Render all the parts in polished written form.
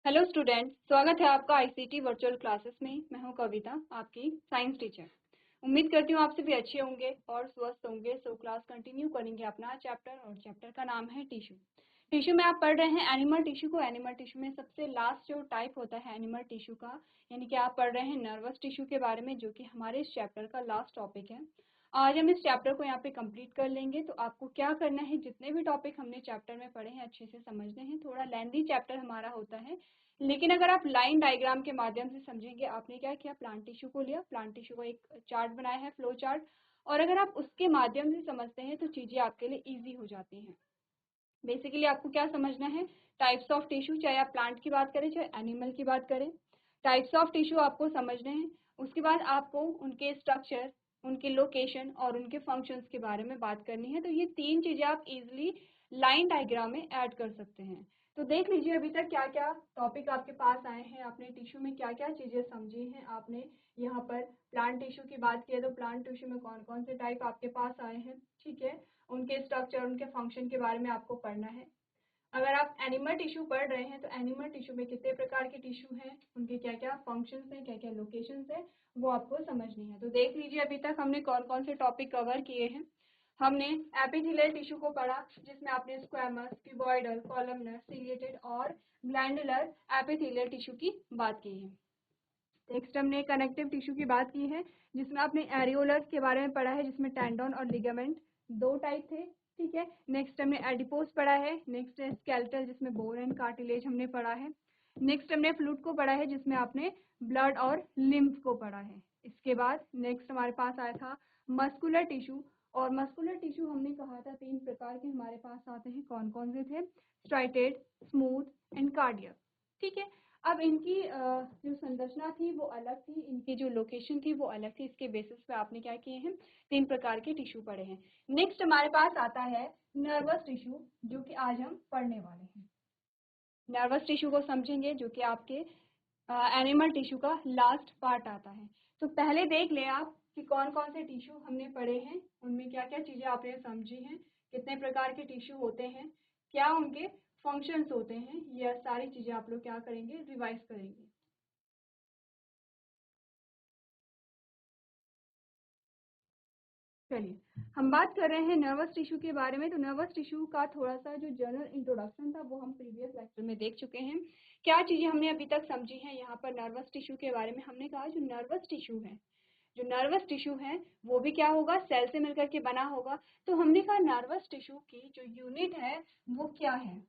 Hello student, स्वागत है आपका आईसीटी वर्चुअल क्लासेस में। मैं हूं कविता, आपकी साइंस टीचर। उम्मीद करती हूं आप सभी अच्छे होंगे और स्वस्थ होंगे। सो क्लास कंटिन्यू करेंगे अपना चैप्टर, और चैप्टर का नाम है टिश्यू। टिश्यू में आप पढ़ रहे हैं एनिमल टिश्यू को। एनिमल टिश्यू में सबसे लास्ट जो टाइप होता है एनिमल टिश्यू का, यानी कि आप पढ़ रहे हैं नर्वस टिश्यू के बारे में, जो कि हमारे इस चैप्टर का लास्ट टॉपिक है। आज हम इस चैप्टर को यहाँ पे कंप्लीट कर लेंगे। तो आपको क्या करना है, जितने भी टॉपिक हमने चैप्टर में पढ़े हैं अच्छे से समझने हैं। थोड़ा लेंथी चैप्टर हमारा होता है, लेकिन अगर आप लाइन डायग्राम के माध्यम से समझेंगे। आपने क्या किया, प्लांट टिश्यू को लिया, प्लांट टिश्यू को एक चार्ट बनाया है, फ्लो चार्ट, और अगर आप उसके माध्यम से समझते हैं तो चीजें आपके लिए इजी हो जाती हैं। बेसिकली आपको क्या समझना है, टाइप्स ऑफ टिश्यू, चाहे आप प्लांट की बात करें चाहे एनिमल की बात करें, टाइप्स ऑफ टिश्यू आपको समझने हैं। उसके बाद आपको उनके स्ट्रक्चर, उनके लोकेशन और उनके फंक्शंस के बारे में बात करनी है। तो ये तीन चीजें आप इजीली लाइन डायग्राम में ऐड कर सकते हैं। तो देख लीजिए अभी तक क्या क्या टॉपिक आपके पास आए हैं, आपने टिश्यू में क्या क्या चीजें समझी हैं। आपने यहाँ पर प्लांट टिश्यू की बात की है, तो प्लांट टिश्यू में कौन कौन से टाइप आपके पास आए हैं, ठीक है। उनके स्ट्रक्चर, उनके फंक्शन के बारे में आपको पढ़ना है। अगर आप एनिमल टिश्यू पढ़ रहे हैं तो एनिमल टिश्यू में कितने प्रकार के टिश्यू हैं, उनके क्या क्या फंक्शंस हैं, क्या क्या लोकेशंस हैं, वो आपको समझनी है। तो देख लीजिए अभी तक हमने कौन कौन से टॉपिक कवर किए हैं। हमने एपिथेलियल टिश्यू को पढ़ा, जिसमें आपने स्क्वैमस, क्यूबॉइडल, कॉलमनर, सिलिएटेड और ग्लैंडुलर एपिथेलियल टिश्यू की बात की है। नेक्स्ट हमने कनेक्टिव टिश्यू की बात की है, जिसमें आपने एरियोलर के बारे में पढ़ा है, जिसमें टेंडन और लिगामेंट दो टाइप थे, ठीक है। नेक्स्ट हमने एडिपोस पढ़ा है। नेक्स्ट है स्केलेटल, जिसमें बोन एंड कार्टिलेज हमने पढ़ा है। नेक्स्ट हमने फ्लूइड को पढ़ा है, जिसमें आपने ब्लड और लिम्फ को पढ़ा है। इसके बाद नेक्स्ट हमारे पास आया था मस्कुलर टिश्यू, और मस्कुलर टिश्यू हमने कहा था तीन प्रकार के हमारे पास आते हैं। कौन कौन से थे, स्ट्राइटेड, स्मूथ एंड कार्डियक, ठीक है। अब इनकी जो संरचना थी वो अलग थी, इनकी जो लोकेशन थी वो अलग थी। इसके बेसिस पे आपने क्या किए हैं, तीन प्रकार के टिश्यू पढ़े हैं। नेक्स्ट हमारे पास आता है नर्वस टिश्यू, जो कि आज हम पढ़ने वाले हैं। नर्वस टिश्यू को समझेंगे, जो कि आपके एनिमल टिश्यू का लास्ट पार्ट आता है। तो पहले देख ले आप कि कौन कौन से टिश्यू हमने पढ़े हैं, उनमें क्या क्या चीजें आपने समझी हैं, कितने प्रकार के टिश्यू होते हैं, क्या उनके फंक्शंस होते हैं। ये सारी चीजें आप लोग क्या करेंगे, रिवाइज करेंगे। चलिए हम बात कर रहे हैं नर्वस टिश्यू के बारे में। तो नर्वस टिश्यू का थोड़ा सा जो जनरल इंट्रोडक्शन था वो हम प्रीवियस लेक्चर में देख चुके हैं। क्या चीजें हमने अभी तक समझी हैं यहाँ पर नर्वस टिश्यू के बारे में। हमने कहा जो नर्वस टिश्यू है, जो नर्वस टिश्यू है वो भी क्या होगा, सेल से मिलकर के बना होगा। तो हमने कहा नर्वस टिश्यू की जो यूनिट है वो क्या है,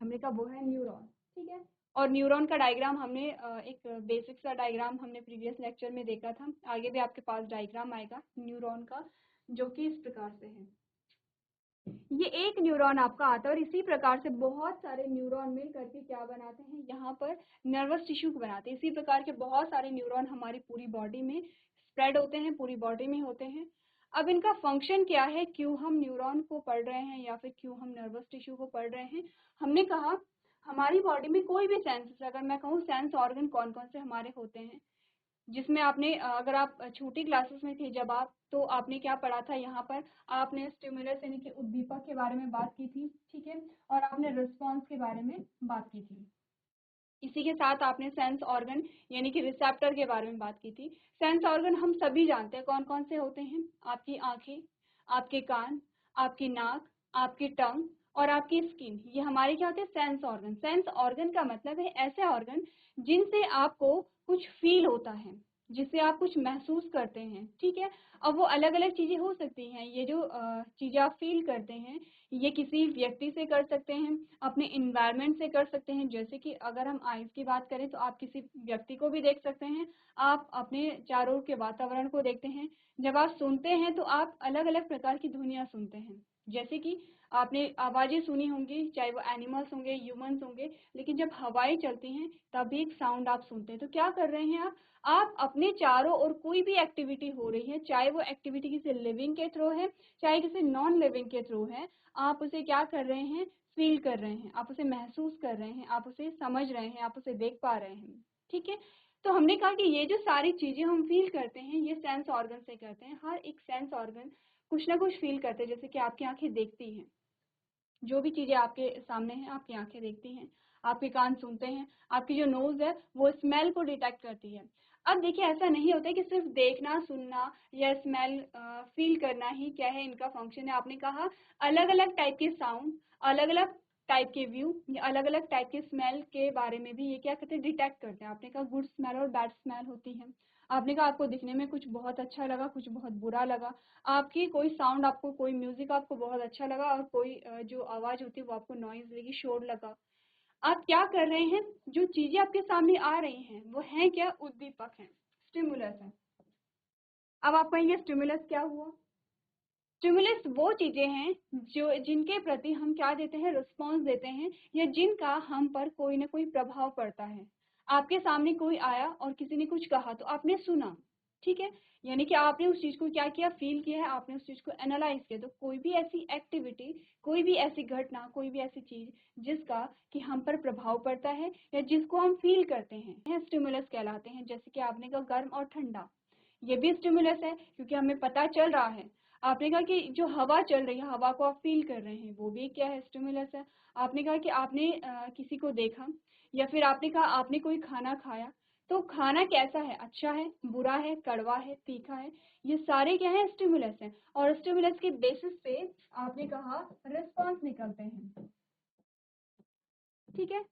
हमने कहा वो है न्यूरॉन, ठीक है। और न्यूरॉन का डायग्राम हमने एक बेसिक सा डायग्राम हमने प्रीवियस लेक्चर में देखा था। आगे भी आपके पास डायग्राम आएगा न्यूरॉन का, जो कि इस प्रकार से है। ये एक न्यूरॉन आपका आता है, और इसी प्रकार से बहुत सारे न्यूरॉन मिल करके क्या बनाते हैं, यहाँ पर नर्वस टिश्यू को बनाते हैं। इसी प्रकार के बहुत सारे न्यूरॉन हमारी पूरी बॉडी में स्प्रेड होते हैं, पूरी बॉडी में होते हैं। अब इनका फंक्शन क्या है, क्यों हम न्यूरॉन को पढ़ रहे हैं या फिर क्यों हम नर्वस टिश्यू को पढ़ रहे हैं। हमने कहा हमारी बॉडी में कोई भी सेंस, अगर मैं कहूँ सेंस ऑर्गन कौन कौन से हमारे होते हैं, जिसमें आपने अगर आप छोटी क्लासेस में थे जब आप, तो आपने क्या पढ़ा था यहाँ पर, आपने स्टिमुलस यानी कि उद्दीपक के बारे में बात की थी, ठीक है, और आपने रिस्पॉन्स के बारे में बात की थी। इसी के साथ आपने सेंस ऑर्गन यानी कि रिसेप्टर के बारे में बात की थी। सेंस ऑर्गन हम सभी जानते हैं कौन कौन से होते हैं, आपकी आंखें, आपके कान, आपकी नाक, आपकी टंग और आपकी स्किन, ये हमारे क्या होते हैं, सेंस ऑर्गन। सेंस ऑर्गन का मतलब है ऐसे ऑर्गन जिनसे आपको कुछ फील होता है, जिससे आप कुछ महसूस करते हैं, ठीक है। अब वो अलग अलग चीजें हो सकती हैं। ये जो चीजें आप फील करते हैं, ये किसी व्यक्ति से कर सकते हैं, अपने इन्वायरमेंट से कर सकते हैं। जैसे कि अगर हम आइज की बात करें तो आप किसी व्यक्ति को भी देख सकते हैं, आप अपने चारों के वातावरण को देखते हैं। जब आप सुनते हैं तो आप अलग अलग प्रकार की ध्वनियां सुनते हैं, जैसे कि आपने आवाजें सुनी होंगी, चाहे वो एनिमल्स होंगे, ह्यूमंस होंगे, लेकिन जब हवाएं चलती हैं तब भी एक साउंड आप सुनते हैं। तो क्या कर रहे हैं आप अपने चारों ओर कोई भी एक्टिविटी हो रही है, चाहे वो एक्टिविटी किसी लिविंग के थ्रू है, चाहे किसी नॉन लिविंग के थ्रू है, आप उसे क्या कर रहे हैं, फील कर रहे हैं, आप उसे महसूस कर रहे हैं, आप उसे समझ रहे हैं, आप उसे देख पा रहे हैं, ठीक है। तो हमने कहा कि ये जो सारी चीजें हम फील करते हैं ये सेंस ऑर्गन से करते हैं। हर एक सेंस ऑर्गन कुछ ना कुछ फील करते हैं, जैसे कि आपकी आंखें देखती हैं, जो भी चीज़ें आपके सामने हैं, आपकी आँखें देखती हैं, आपके कान सुनते हैं, आपकी जो नोज़ है वो स्मेल को डिटेक्ट करती है। अब देखिए ऐसा नहीं होता है कि सिर्फ़ देखना, सुनना या स्मेल फ़ील करना ही क्या है इनका फ़ंक्शन है। आपने कहा अलग-अलग टाइप के साउंड, अलग-अलग टाइप के व्यू या अलग-अलग टाइप के स्मेल के बारे में भी ये क्या करते हैं डिटेक्ट करते हैं। आपने कहा गुड स्मेल और बैड स्मेल होती है। आपने कहा आपको दिखने में कुछ बहुत अच्छा लगा, कुछ बहुत बुरा लगा। आपकी कोई साउंड आपको कोई म्यूजिक आपको बहुत अच्छा लगा और कोई जो आवाज़ होती है वो आपको नॉइज़ लगी, शोर लगा। आप क्या कर रहे हैं? जो चीज़ें आपके सामने आ रही हैं, वो हैं क्या? उद्दीपक हैं, स्टिमुलस हैं। अब आप कहेंगे स्टिमुलस क्या हुआ? स्टिमुलस वो चीज़ें हैं जो जिनके प्रति हम क्या देते हैं रिस्पॉन्स देते हैं या जिनका हम पर कोई ना कोई प्रभाव पड़ता है। आपके सामने कोई आया और किसी ने कुछ कहा तो आपने सुना, ठीक है? यानी कि आपने उस चीज़ को क्या किया फ़ील किया है, आपने उस चीज़ को एनालाइज़ किया। तो कोई भी ऐसी एक्टिविटी, कोई भी ऐसी घटना, कोई भी ऐसी चीज़ जिसका कि हम पर प्रभाव पड़ता है या जिसको हम फ़ील करते हैं, यह स्टिमुलस कहलाते हैं। जैसे कि आपने कहा गर्म और ठंडा। ये भी स्टिमुलस है क्योंकि हमें पता चल रहा है। आपने कहा कि जो हवा चल रही है, हवा को आप फ़ील कर रहे हैं, वो भी क्या है स्टिमुलस है। आपने कहा कि आपने किसी को देखा या फिर आपने कहा आपने कोई खाना खाया, तो खाना कैसा है? अच्छा है, बुरा है, कड़वा है, तीखा है, ये सारे क्या हैं स्टिमुलस हैं और स्टिमुलस के बेसिस पे आपने कहा रिस्पॉन्स निकलते हैं, ठीक है?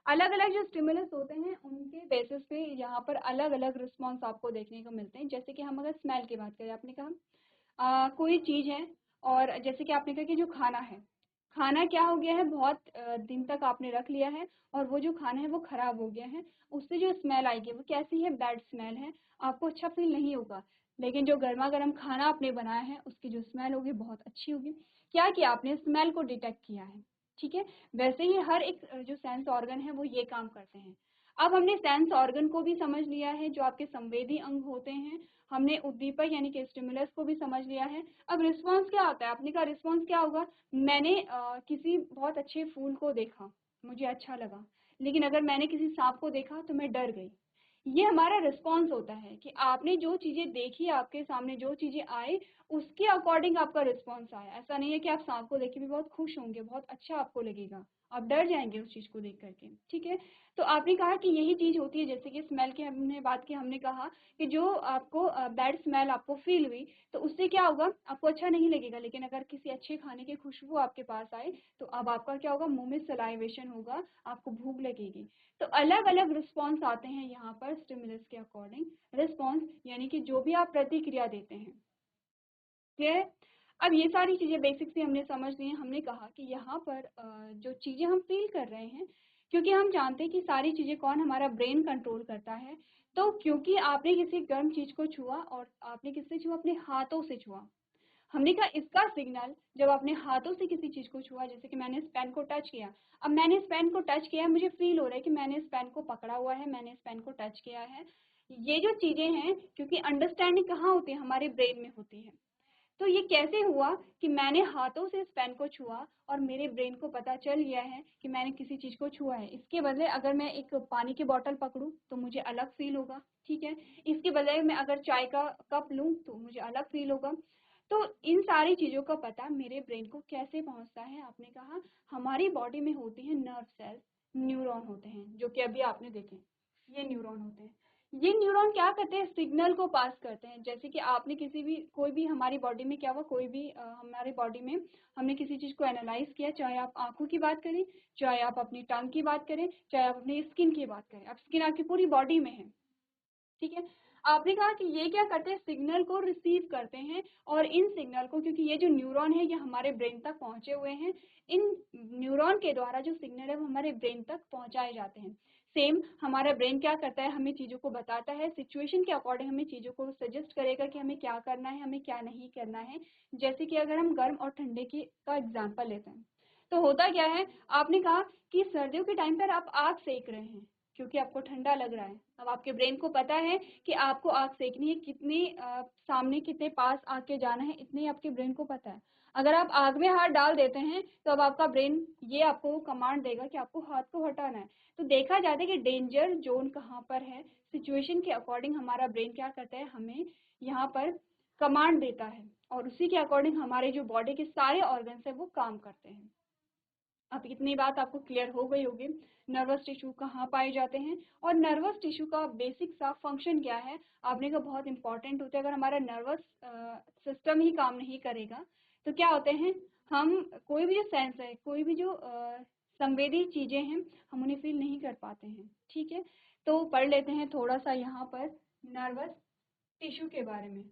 अलग-अलग जो स्टिमुलस होते हैं उनके बेसिस पे यहाँ पर अलग-अलग रिस्पॉन्स आपको देखने को मिलते हैं। जैसे कि हम अगर स्मेल की बात करें, आपने कहा कोई चीज़ है और जैसे कि आपने कहा कि जो खाना है, खाना क्या हो गया है बहुत दिन तक आपने रख लिया है और वो जो खाना है वो खराब हो गया है, उससे जो स्मेल आएगी वो कैसी है? बैड स्मेल है, आपको अच्छा फील नहीं होगा। लेकिन जो गर्मा-गर्म खाना आपने बनाया है उसकी जो स्मेल होगी बहुत अच्छी होगी। क्या किया आपने? स्मेल को डिटेक्ट किया है, ठीक है? वैसे ही हर एक जो सेंस ऑर्गन है वो ये काम करते हैं। अब हमने सेंस ऑर्गन को भी समझ लिया है, जो आपके संवेदी अंग होते हैं, हमने उद्दीपक यानी कि स्टिमुलस को भी समझ लिया है। अब रिस्पॉन्स क्या होता है? आपने कहा रिस्पॉन्स क्या होगा? मैंने किसी बहुत अच्छे फूल को देखा, मुझे अच्छा लगा, लेकिन अगर मैंने किसी सांप को देखा तो मैं डर गई। ये हमारा रिस्पॉन्स होता है कि आपने जो चीज़ें देखी, आपके सामने जो चीज़ें आई, उसके अकॉर्डिंग आपका रिस्पॉन्स आया। ऐसा नहीं है कि आप सांप को देख के भी बहुत खुश होंगे, बहुत अच्छा आपको लगेगा। आप डर जाएँगे उस चीज़ को देख कर के, ठीक है? तो आपने कहा कि यही चीज़ होती है, जैसे कि स्मेल की हमने बात की, हमने कहा कि जो आपको बैड स्मेल आपको फ़ील हुई, तो उससे क्या होगा? आपको अच्छा नहीं लगेगा, लेकिन अगर किसी अच्छे खाने की खुशबू आपके पास आए, तो अब आपका क्या होगा? मुँह में सलाइवेशन होगा, आपको भूख लगेगी। तो अलग-अलग रिस्पॉन्स आते हैं यहाँ पर स्टिमुलस के अकॉर्डिंग। रिस्पॉन्स यानी कि जो भी आप प्रतिक्रिया देते हैं, ठीक है? अब ये सारी चीज़ें बेसिक सी हमने समझ ली हैं। हमने कहा कि यहाँ पर जो चीज़ें हम फ़ील कर रहे हैं, क्योंकि हम जानते हैं कि सारी चीज़ें कौन हमारा ब्रेन कंट्रोल करता है। तो क्योंकि आपने किसी गर्म चीज़ को छुआ और आपने किससे छुआ? अपने हाथों से छुआ। हमने कहा इसका सिग्नल जब आपने हाथों से किसी चीज़ को छुआ, जैसे कि मैंने इस पेन को टच किया। अब मैंने इस पेन को टच किया है, मुझे फ़ील हो रहा है कि मैंने इस पेन को पकड़ा हुआ है, मैंने इस पेन को टच किया है। ये जो चीज़ें हैं, क्योंकि अंडरस्टैंडिंग कहाँ होती है? हमारे ब्रेन में होती है। तो ये कैसे हुआ कि मैंने हाथों से इस पेन को छुआ और मेरे ब्रेन को पता चल गया है कि मैंने किसी चीज़ को छुआ है। इसके बदले अगर मैं एक पानी की बॉटल पकड़ूँ तो मुझे अलग फ़ील होगा, ठीक है? इसके बजाय मैं अगर चाय का कप लूँ तो मुझे अलग फ़ील होगा। तो इन सारी चीज़ों का पता मेरे ब्रेन को कैसे पहुँचता है? आपने कहा हमारी बॉडी में होती हैं नर्व सेल्स, न्यूरॉन होते हैं, जो कि अभी आपने देखे। ये न्यूरॉन होते हैं। ये न्यूरॉन क्या करते हैं? सिग्नल को पास करते हैं। जैसे कि आपने किसी भी कोई भी हमारी बॉडी में क्या हुआ, कोई भी हमारी बॉडी में हमने किसी चीज़ को एनालाइज़ किया, चाहे आप आँखों की बात करें, चाहे आप अपनी टंग की बात करें, चाहे आप अपनी स्किन की बात करें। अब स्किन आपकी पूरी बॉडी में है। ठीक है? आपने कहा कि ये क्या करते हैं? सिग्नल को रिसीव करते हैं और इन सिग्नल को, क्योंकि ये जो न्यूरॉन है ये हमारे ब्रेन तक पहुँचे हुए हैं, इन न्यूरॉन के द्वारा जो सिग्नल है वो हमारे ब्रेन तक पहुँचाए जाते हैं। सेम हमारा ब्रेन क्या करता है? हमें चीज़ों को बताता है, सिचुएशन के अकॉर्डिंग हमें चीज़ों को सजेस्ट करेगा कि हमें क्या करना है, हमें क्या नहीं करना है। जैसे कि अगर हम गर्म और ठंडे की का एग्ज़ाम्पल लेते हैं, तो होता क्या है? आपने कहा कि सर्दियों के टाइम पर आप आग सेक रहे हैं, क्योंकि आपको ठंडा लग रहा है। अब आपके ब्रेन को पता है कि आपको आग सेकनी है, कितनी सामने कितने पास आग के जाना है, इतनी आपके ब्रेन को पता है। अगर आप आग में हाथ डाल देते हैं, तो अब आपका ब्रेन ये आपको कमांड देगा कि आपको हाथ को हटाना है। तो देखा जाता है कि डेंजर ज़ोन कहाँ पर है, सिचुएशन के अकॉर्डिंग हमारा ब्रेन क्या करता है, हमें यहाँ पर कमांड देता है और उसी के अकॉर्डिंग हमारे जो बॉडी के सारे ऑर्गन्स हैं, वो काम करते हैं। अब इतनी बात आपको क्लियर हो गई होगी नर्वस टिश्यू कहाँ पाए जाते हैं और नर्वस टिश्यू का बेसिक सा फंक्शन क्या है। आपने कहा बहुत इंपॉर्टेंट होता है। अगर हमारा नर्वस सिस्टम ही काम नहीं करेगा तो क्या होते हैं, हम कोई भी जो सेंस है, कोई भी जो संवेदी चीजें हैं, हम उन्हें फील नहीं कर पाते हैं। ठीक है, तो पढ़ लेते हैं थोड़ा सा यहाँ पर नर्वस टिश्यू के बारे में।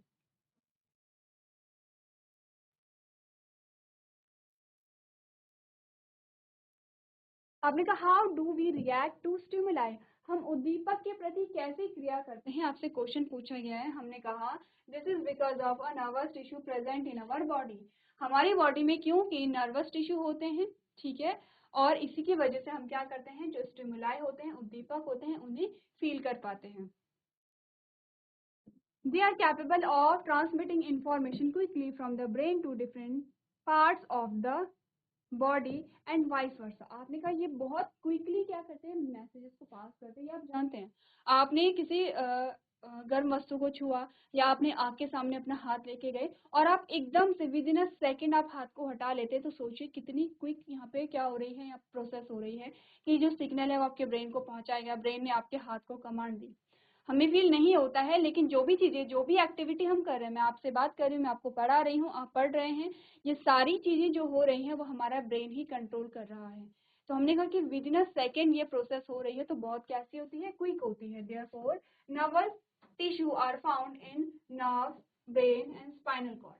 आपने कहा how do we react to stimuli, हम उद्दीपक के प्रति कैसे क्रिया करते हैं, आपसे क्वेश्चन पूछा गया है। हमने कहा this is because of a nervous tissue present in our body, हमारी बॉडी में क्योंकि नर्वस टिश्यू होते हैं। ठीक है, और इसी की वजह से हम क्या करते हैं, जो स्टिमुलाई होते हैं, उद्दीपक होते हैं, उन्हें फील कर पाते हैं। They are capable of transmitting information quickly from the brain to different parts of the body and vice versa. आपने कहा ये बहुत क्विकली क्या करते हैं, मैसेजेस को पास करते हैं। ये आप जानते हैं, आपने किसी गर्म वस्तु को छुआ या आपने आग के सामने अपना हाथ लेके गए और आप एकदम से विद इन अ सेकेंड आप हाथ को हटा लेते हैं, तो सोचिए कितनी क्विक यहाँ पे क्या हो रही है, यहाँ प्रोसेस हो रही है कि जो सिग्नल है वो आपके ब्रेन को पहुंचाएगा। ब्रेन ने आपके हाथ को कमांड दी, हमें फील नहीं होता है, लेकिन जो भी चीजें, जो भी एक्टिविटी हम कर रहे हैं, मैं आपसे बात कर रही हूँ, मैं आपको पढ़ा रही हूँ, आप पढ़ रहे हैं, ये सारी चीजें जो हो रही हैं वो हमारा ब्रेन ही कंट्रोल कर रहा है। तो हमने कहा कि विद इन अ सेकेंड ये प्रोसेस हो रही है, तो बहुत कैसी होती है, क्विक होती है। Therefore nervous tissue are found in nerve, brain and spinal cord.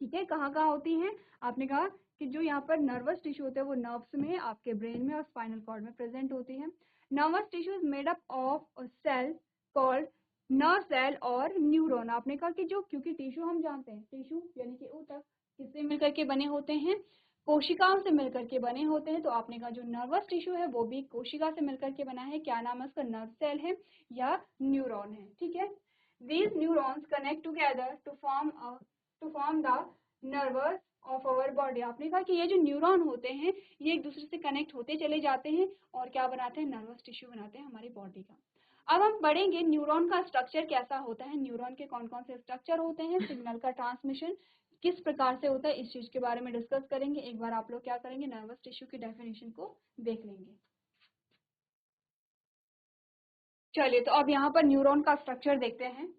ठीक है, कहाँ कहाँ होती हैं, आपने कहा कि जो यहाँ पर नर्वस टिश्यू होते हैं वो नर्व्स में, आपके ब्रेन में और स्पाइनल कॉर्ड में प्रेजेंट होती है। Nervous tissue is made up of cell called nerve cell और न्यूरॉन। आपने कहा कि जो, क्योंकि टिश्यू हम जानते हैं, टिश्यू यानी कि ऊतक किससे मिलकर के बने होते हैं, कोशिकाओं से मिलकर के बने होते हैं। तो आपने कहा जो नर्वस टिश्यू है वो भी कोशिका से मिलकर के बना है। क्या नाम है उसका, नर्व सेल है या न्यूरॉन है। ठीक है, these neurons connect together to form the nervous of our body। आपने कहा कि ये जो न्यूरॉन होते हैं ये एक दूसरे से कनेक्ट होते चले जाते हैं और क्या बनाते हैं, नर्वस टिश्यू बनाते हैं हमारी बॉडी का। अब हम पढ़ेंगे न्यूरॉन का स्ट्रक्चर कैसा होता है, न्यूरॉन के कौन कौन से स्ट्रक्चर होते हैं, सिग्नल का ट्रांसमिशन किस प्रकार से होता है, इस चीज के बारे में डिस्कस करेंगे। एक बार आप लोग क्या करेंगे, नर्वस टिश्यू की डेफिनेशन को देख लेंगे। चलिए, तो अब यहाँ पर न्यूरॉन का स्ट्रक्चर देखते हैं।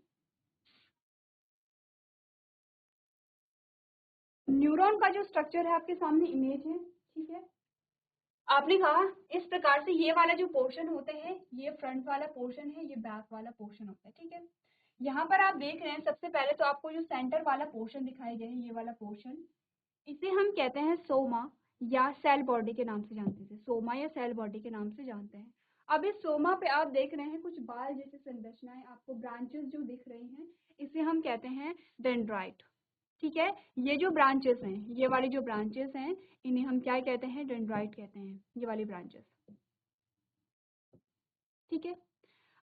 न्यूरॉन का जो स्ट्रक्चर है आपके सामने इमेज है। ठीक है, आपने कहा इस प्रकार से ये वाला जो पोर्शन होते हैं, ये फ्रंट वाला पोर्शन है, ये बैक वाला पोर्शन होता है। ठीक है, यहाँ पर आप देख रहे हैं, सबसे पहले तो आपको जो सेंटर वाला पोर्शन दिखाई गया है, ये वाला पोर्शन, इसे हम कहते हैं सोमा या सेल बॉडी के नाम से जानते थे, सोमा या सेल बॉडी के नाम से जानते हैं। अब इस सोमा पे आप देख रहे हैं कुछ बाल जैसे संरचनाएं, आपको ब्रांचेस जो दिख रही हैं, इसे हम कहते हैं डेंड्राइट। ठीक है, ये जो ब्रांचेस हैं, ये वाली जो ब्रांचेस हैं, इन्हें हम क्या कहते हैं, डेंड्राइट कहते हैं, ये वाली ब्रांचेस। ठीक है,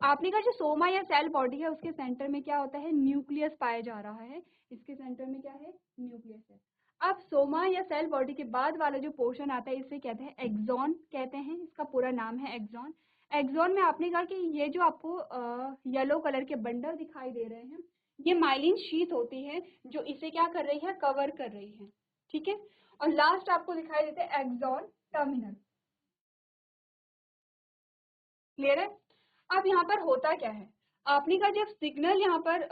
आपने कहा जो सोमा या सेल बॉडी है उसके सेंटर में क्या होता है, न्यूक्लियस पाया जा रहा है। इसके सेंटर में क्या है, न्यूक्लियस है। अब सोमा या सेल बॉडी के बाद वाला जो पोर्शन आता है इसे कहते हैं एक्सॉन कहते हैं, इसका पूरा नाम है एक्सॉन। एक्सॉन में आपने कहा कि ये जो आपको येलो कलर के बंडल दिखाई दे रहे हैं, ये माइलिन शीथ होती है जो इसे क्या कर रही है, कवर कर रही है। ठीक है, और लास्ट आपको दिखाई देते हैं एक्सॉन टर्मिनल। क्लियर है। अब यहाँ पर होता क्या है, आपने का जब सिग्नल यहाँ पर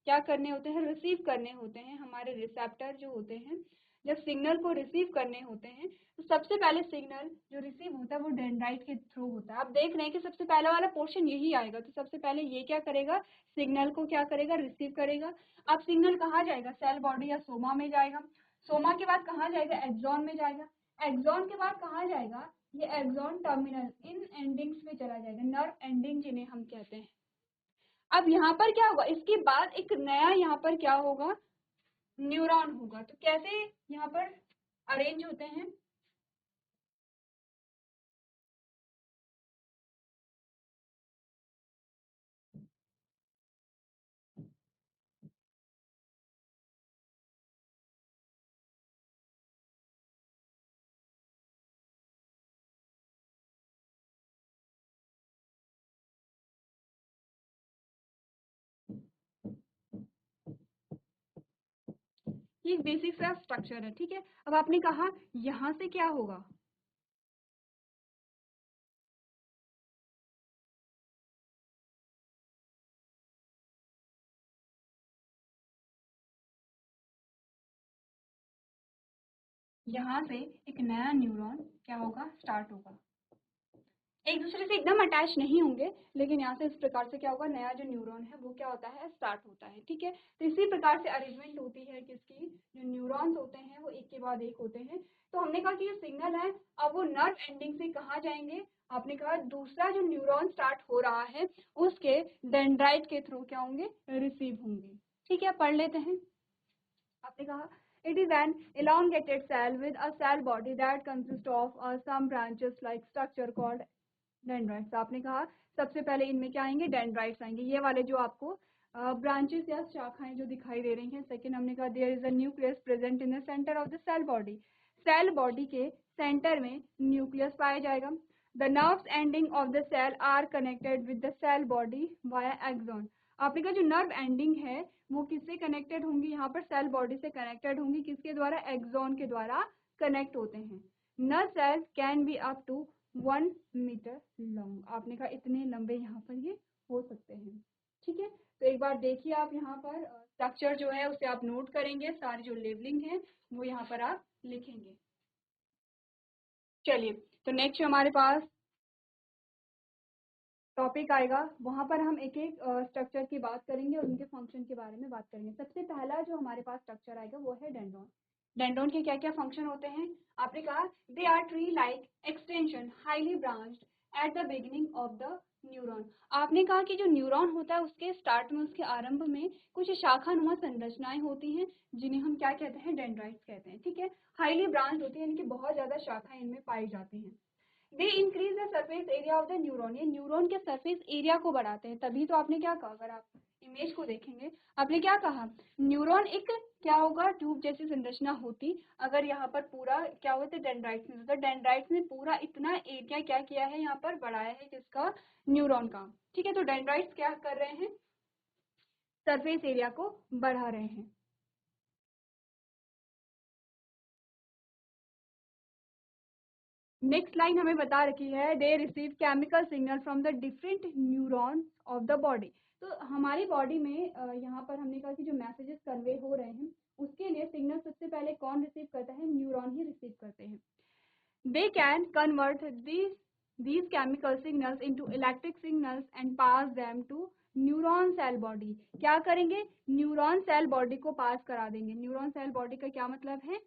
क्या करने होते हैं, रिसीव करने होते हैं, हमारे रिसेप्टर जो होते हैं, जब सिग्नल को रिसीव करने होते हैं तो सबसे पहले सिग्नल जो रिसीव होता है वो डेंड्राइट के थ्रू होता है। आप देख रहे हैं कि सबसे पहला वाला पोर्शन यही आएगा, तो सबसे पहले ये क्या करेगा, सिग्नल को क्या करेगा, रिसीव करेगा। अब सिग्नल कहाँ जाएगा, सेल बॉडी या सोमा में जाएगा। सोमा के बाद कहाँ जाएगा, एक्सॉन में जाएगा। एक्सॉन के बाद कहाँ जाएगा, ये एक्सॉन टर्मिनल इन एंडिंग्स में चला जाएगा, नर्व एंडिंग जिन्हें हम कहते हैं। अब यहाँ पर क्या होगा, इसके बाद एक नया यहाँ पर क्या होगा, न्यूरॉन होगा। तो कैसे यहाँ पर अरेंज होते हैं, ये एक बेसिक सा स्ट्रक्चर है, ठीक है। अब आपने कहा यहाँ से क्या होगा, यहाँ से एक नया न्यूरॉन क्या होगा, स्टार्ट होगा। एक दूसरे से एकदम अटैच नहीं होंगे, लेकिन यहाँ से इस प्रकार से क्या होगा, नया जो न्यूरॉन है वो क्या होता है, स्टार्ट होता है, ठीक है। तो इसी प्रकार से अरेंजमेंट होती है किसकी, जो न्यूरॉन्स होते हैं वो एक के बाद एक होते हैं। तो हमने कहा कि ये सिग्नल है, अब वो नर्व एंडिंग से कहाँ जाएंगे, आपने कहा दूसरा जो न्यूरॉन स्टार्ट हो रहा है उसके डेंड्राइट के थ्रू क्या होंगे, रिसीव होंगे, ठीक है। पढ़ लेते हैं। आपने कहा it is an elongated cell with a cell body that consists of some branches like structure called dendrites. आपने कहा सबसे पहले इनमें क्या आएंगे, डेंड्राइट्स आएंगे, ये वाले जो आपको ब्रांचेस या शाखाएं जो दिखाई दे रही हैं। सेकंड हमने कहा there is a nucleus present in the centre of the cell body, cell body के सेंटर में न्यूक्लियस पाया जाएगा। The nerves ending of the cell are connected with the cell body via axon. आपने कहा जो नर्व एंडिंग है वो किससे कनेक्टेड होंगी, यहाँ पर सेल बॉडी से कनेक्टेड होंगी, किसके द्वारा, एक्सॉन के द्वारा कनेक्ट होते हैं। Nerve cell can be up to 1 metre long. आपने कहा इतने लंबे यहाँ पर ये हो सकते हैं, ठीक है। तो एक बार देखिए आप यहाँ पर स्ट्रक्चर जो है उसे आप नोट करेंगे, सारी जो लेबलिंग है वो यहाँ पर आप लिखेंगे। चलिए, तो नेक्स्ट हमारे पास टॉपिक आएगा, वहां पर हम एक एक स्ट्रक्चर की बात करेंगे और उनके फंक्शन के बारे में बात करेंगे। सबसे पहला जो हमारे पास स्ट्रक्चर आएगा वो है डेंड्रॉन। डेंड्रॉन के क्या क्या फंक्शन होते हैं, आपने कहा they are tree like extension highly branched at the beginning of the neuron. आपने कहा कि जो न्यूरॉन होता है उसके स्टार्ट में, उसके आरंभ में कुछ शाखानुमा संरचनाएं होती हैं जिन्हें हम क्या कहते हैं, डेंड्राइट्स कहते हैं, ठीक है। हाईली ब्रांच होती है, इनकी बहुत ज्यादा शाखाएं इनमें पाई जाती हैं। They increase the surface area of the neuron, ये न्यूरॉन के सरफेस एरिया को बढ़ाते हैं। तभी तो आपने क्या कहा, अगर आप इमेज को देखेंगे आपने क्या कहा, न्यूरॉन एक क्या होगा, ट्यूब जैसी संरचना होती, अगर यहाँ पर पूरा क्या होता है, डेंड्राइट्स में, तो डेंड्राइट्स ने पूरा इतना एरिया क्या किया है, यहाँ पर बढ़ाया है किसका, न्यूरॉन का, ठीक है। तो डेंड्राइट्स क्या कर रहे हैं, सरफेस एरिया को बढ़ा रहे हैं। नेक्स्ट लाइन हमें बता रखी है they receive chemical signal from the different neurons of the body. तो हमारी बॉडी में यहाँ पर हमने कहा कि जो मैसेजेस कन्वे हो रहे हैं उसके लिए सिग्नल सबसे पहले कौन रिसीव करता है, न्यूरॉन ही रिसीव करते हैं। They can convert these chemical signals into electric signals and pass them to neuron cell body. क्या करेंगे, न्यूरॉन सेल बॉडी को पास करा देंगे। न्यूरॉन सेल बॉडी का क्या मतलब है,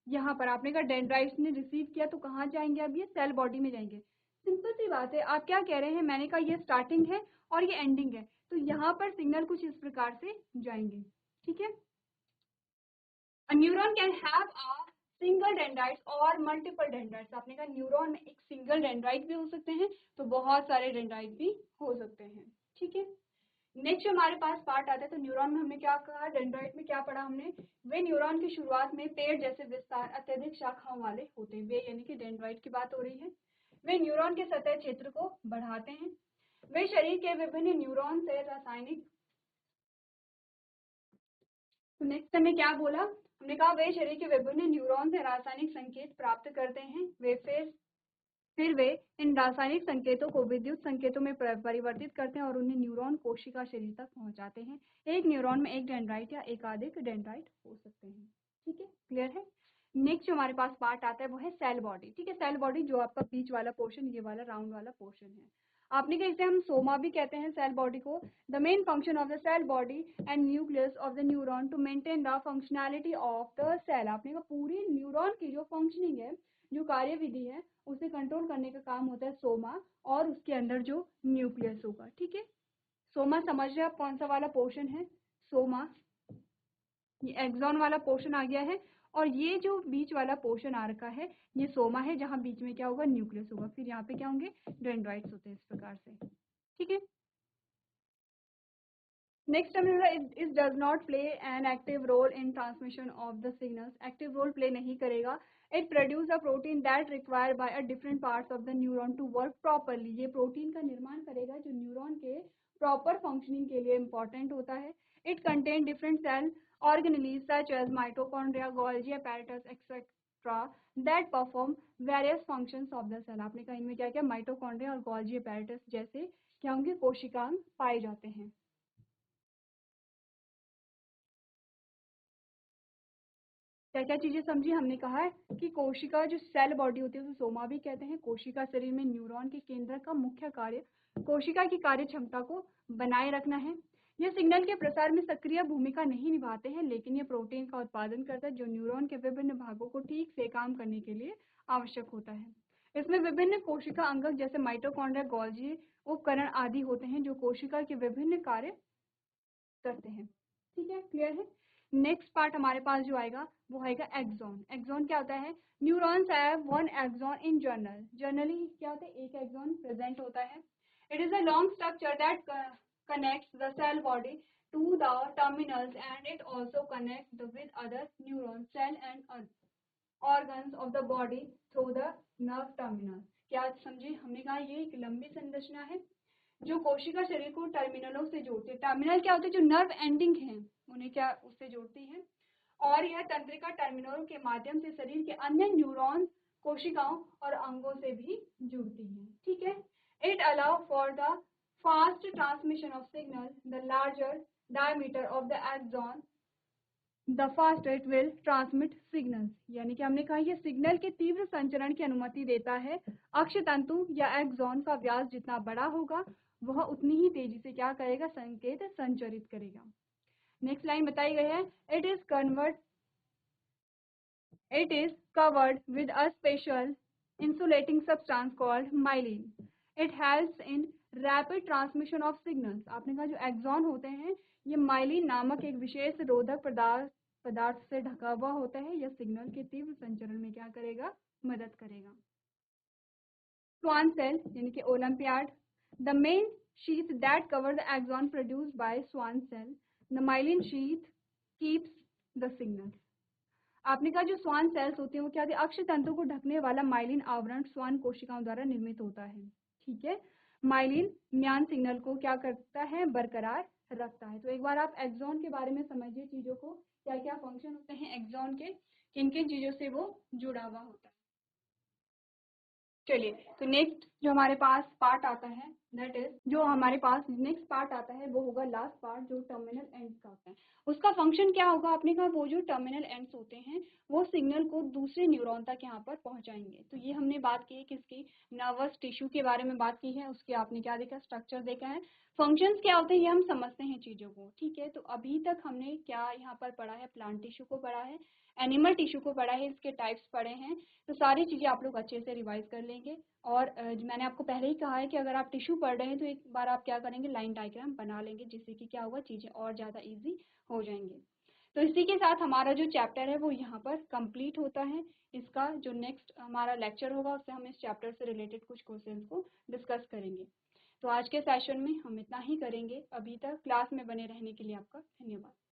यहाँ पर आपने कहा डेंड्राइट्स ने रिसीव किया तो कहाँ जाएंगे, अब ये सेल बॉडी में जाएंगे। सिंपल सी बात है, आप क्या कह रहे हैं, मैंने कहा ये स्टार्टिंग है और ये एंडिंग है, तो यहाँ पर सिग्नल कुछ इस प्रकार से जाएंगे, ठीक है। A neuron can have a single dendrites और मल्टीपल डेंड्राइट्स। आपने कहा न्यूरॉन में एक सिंगल डेंड्राइट भी हो सकते हैं तो बहुत सारे डेंड्राइट भी हो सकते हैं, ठीक है। नेक्स्ट हमारे पास पार्ट आता है, तो न्यूरॉन में हमने क्या कहा, डेंड्राइट में क्या पढ़ा हमने, वे न्यूरॉन की शुरुआत में पेड़ जैसे विस्तार अत्यधिक शाखाओं वाले होते हैं। वे यानी कि डेंड्राइट की बात हो रही है। वे न्यूरॉन के सतह क्षेत्र को बढ़ाते हैं। वे शरीर के विभिन्न न्यूरॉन से रासायनिक, तो नेक्स्ट हमें क्या बोला, हमने कहा वे शरीर के विभिन्न न्यूरॉन से रासायनिक संकेत प्राप्त करते हैं। वे फिर वे इन रासायनिक संकेतों को विद्युत संकेतों में परिवर्तित करते हैं और उन्हें न्यूरॉन कोशिका शरीर तक पहुंचाते हैं। एक न्यूरॉन में एक डेंड्राइट या एकाधिक डेंड्राइट हो सकते हैं, ठीक है, क्लियर है। नेक्स्ट जो हमारे पास पार्ट आता है वो है सेल बॉडी, ठीक है। सेल बॉडी जो आपका बीच वाला पोर्शन, ये वाला राउंड वाला पोर्शन है, आपने कहा इसे हम सोमा भी कहते हैं सेल बॉडी को। The main function of the cell body and nucleus of the neuron to maintain the functionality of the cell. आपने कहा पूरी न्यूरॉन की जो फंक्शनिंग है, जो कार्यविधि है, उसे कंट्रोल करने का काम होता है सोमा, और उसके अंदर जो न्यूक्लियस होगा, ठीक है। सोमा समझ रहे आप कौन सा वाला पोर्शन है, सोमा, ये एक्सॉन वाला पोर्शन आ गया है, और ये जो बीच वाला पोर्शन आ रखा है ये सोमा है, जहां बीच में क्या होगा, न्यूक्लियस होगा, फिर यहाँ पे क्या होंगे, डेंड्राइट्स होते हैं इस प्रकार से, ठीक है। Next it does not play an active role in transmission of the signals. Active role play नहीं करेगा। It produce a protein that required by a different parts of the neuron to work properly. ये protein का निर्माण करेगा जो neuron के proper functioning के लिए इम्पॉर्टेंट होता है। It contain different cell organelles such as mitochondria, Golgi apparatus etcetera that perform various functions of the cell. आपने कहा इनमें क्या क्या माइटोकॉन्ड्रिया और गोल्जी apparatus जैसे क्या होंगे कोशिकांग पाए जाते हैं। क्या क्या चीजें समझी हमने कहा है कि कोशिका जो सेल बॉडी होती है उसे सोमा भी कहते हैं। कोशिका शरीर में न्यूरॉन के केंद्र का मुख्य कार्य कोशिका की कार्य क्षमता को बनाए रखना है। ये सिग्नल के प्रसार में सक्रिय भूमिका नहीं निभाते हैं, लेकिन ये प्रोटीन का उत्पादन करता है जो न्यूरॉन के विभिन्न भागों को ठीक से काम करने के लिए आवश्यक होता है। इसमें विभिन्न कोशिका अंगक जैसे माइटोकॉन्ड्रिया, गोल्जी उपकरण आदि होते हैं जो कोशिका के विभिन्न कार्य करते हैं। ठीक है, क्लियर है। नेक्स्ट पार्ट हमारे पास जो आएगा वो आएगा एक्सॉन। एक्सॉन क्या होता है? Neurons have one axon in general. Generally क्या होता है? एक एक्सॉन प्रेजेंट होता है। It is a long structure that connects the cell body to the terminals, and it also connects with other neurons, cell and organs of the body through the nerve terminal। क्या समझे? हमने कहा ये एक लंबी संरचना है जो कोशिका शरीर को टर्मिनलों से जोड़ती है। टर्मिनल क्या होते हैं? जो नर्व एंडिंग है उन्हें क्या उससे जोड़ती है, और यह तंत्रिका टर्मिनलों के माध्यम से शरीर के अन्य न्यूरॉन, कोशिकाओं और अंगों से भी जुड़ती है। ठीक है। It allow for the fast transmission of signal, the larger diameter of the axon the faster it will transmit signals. यानी कि हमने कहा यह सिग्नल के तीव्र संचरण की अनुमति देता है। अक्ष तंतु या एक्सॉन का व्यास जितना बड़ा होगा वह उतनी ही तेजी से क्या करेगा? संकेत संचरित करेगा। नेक्स्ट लाइन बताई गई है, it is covered with a special insulating substance called myelin. It helps in rapid transmission of signals। आपने कहा जो एक्सॉन होते हैं ये माइलिन नामक एक विशेष रोधक पदार्थ से ढका हुआ होता है। यह सिग्नल के तीव्र संचरण में क्या करेगा? मदद करेगा। स्वान सेल यानी कि olympiad, the main sheath that cover the axon produced by swan cell, the myelin sheath keeps the signals। आपने कहा जो स्वान सेल्स होते हैं वो क्या होते हैं? अक्ष तंतु को ढकने वाला माइलिन आवरण स्वान कोशिकाओं द्वारा निर्मित होता है। ठीक है। माइलिन म्यान सिग्नल को क्या करता है? बरकरार रखता है। तो एक बार आप एक्सॉन के बारे में समझिए चीजों को, क्या क्या फंक्शन होते हैं एक्सॉन के, किन किन चीजों से वो जुड़ा हुआ होता है। चलिए, तो नेक्स्ट जो हमारे पास पार्ट आता है दैट इज जो हमारे पास नेक्स्ट पार्ट आता है वो होगा लास्ट पार्ट जो टर्मिनल एंड्स का होता है। उसका फंक्शन क्या होगा? आपने कहा वो जो टर्मिनल एंड्स होते हैं वो सिग्नल को दूसरे न्यूरॉन तक यहाँ पर पहुंचाएंगे। तो ये हमने बात की है किसकी? नर्वस टिश्यू के बारे में बात की है। उसके आपने क्या देखा? स्ट्रक्चर देखा है। फंक्शंस क्या होते हैं ये हम समझते हैं चीजों को। ठीक है, तो अभी तक हमने क्या यहाँ पर पढ़ा है? प्लांट टिश्यू को पढ़ा है, एनिमल टिश्यू को पढ़ा है, इसके टाइप्स पढ़े हैं। तो सारी चीजें आप लोग अच्छे से रिवाइज कर लेंगे। और मैंने आपको पहले ही कहा है कि अगर आप टिश्यू पढ़ रहे हैं तो एक बार आप क्या करेंगे? लाइन डायग्राम बना लेंगे, जिससे कि क्या होगा? चीजें और ज्यादा इजी हो जाएंगे। तो इसी के साथ हमारा जो चैप्टर है वो यहाँ पर कंप्लीट होता है। इसका जो नेक्स्ट हमारा लेक्चर होगा उससे हम इस चैप्टर से रिलेटेड कुछ क्वेश्चंस को डिस्कस करेंगे। तो आज के सेशन में हम इतना ही करेंगे। अभी तक क्लास में बने रहने के लिए आपका धन्यवाद।